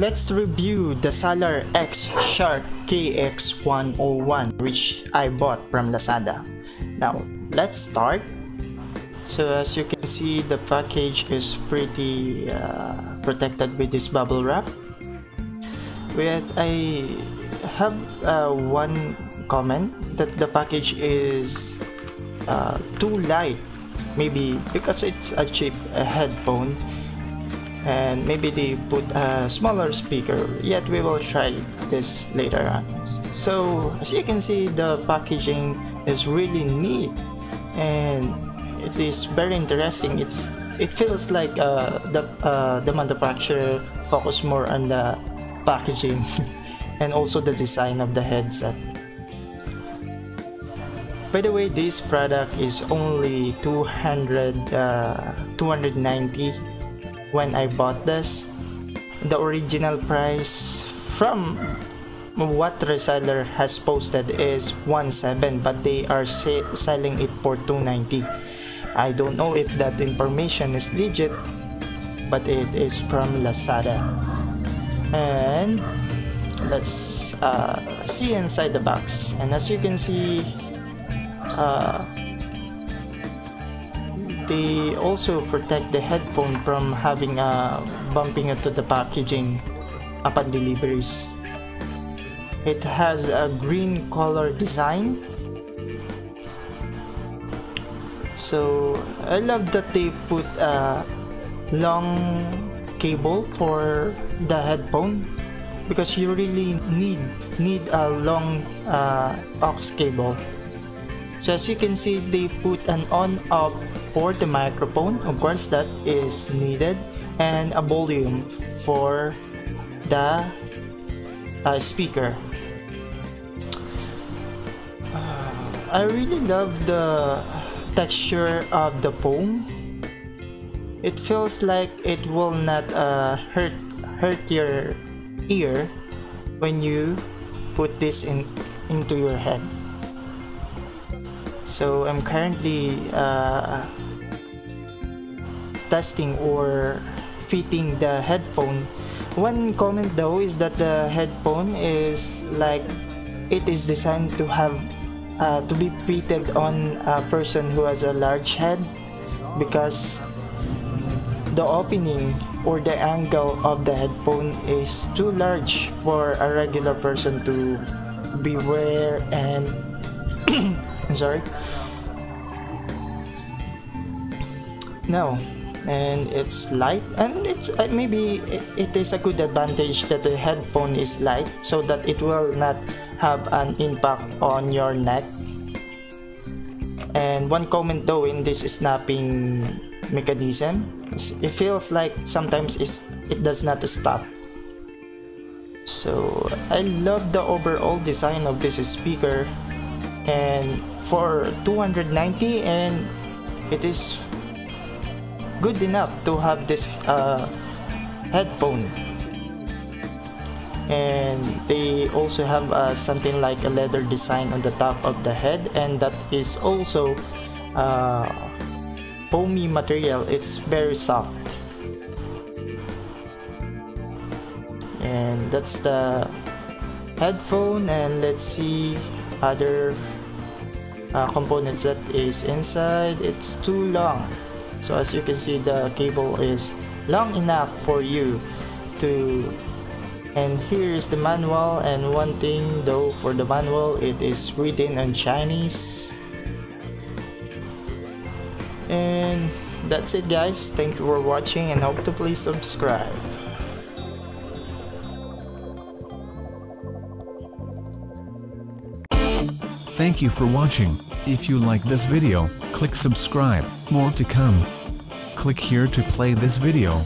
let's review the Salar KX101 which I bought from Lazada. Now let's start. So as you can see, the package is pretty protected with this bubble wrap. But I have one comment that the package is too light, maybe because it's a cheap headphone, and maybe they put a smaller speaker. Yet we will try this later on. So as you can see, the packaging is really neat and it is very interesting. It feels like the manufacturer focused more on the packaging and also the design of the headset. By the way, this product is only 290 when I bought this. The original price from what reseller has posted is 1.7, but they are selling it for 290. I don't know if that information is legit, but it is from Lazada. And let's see inside the box. And as you can see, they also protect the headphone from having bumping into the packaging upon deliveries. It has a green color design. So I love that they put a long cable for the headphone, because you really need a long aux cable. So as you can see, they put an on-off for the microphone, of course that is needed, and a volume for the speaker. I really love the texture of the foam. It feels like it will not hurt your ear when you put this into your head. So I'm currently testing or fitting the headphone. One comment though is that the headphone is like it is designed to have to be fitted on a person who has a large head, because the opening or the angle of the headphone is too large for a regular person to be wear. And sorry, no, and it's light, and it's maybe it is a good advantage that the headphone is light, so that it will not have an impact on your neck. And one comment though in this snapping mechanism, it feels like sometimes it does not stop. So I love the overall design of this speaker, and for 290, and it is good enough to have this headphone. And they also have something like a leather design on the top of the head, and that is also foamy material. It's very soft, and that's the headphone. And let's see other components that is inside. It's too long, so as you can see, the cable is long enough for you to. And here is the manual, and one thing though for the manual, it is written in Chinese. And that's it guys, thank you for watching, and hope to please subscribe. Thank you for watching. If you like this video, click subscribe. More to come. Click here to play this video.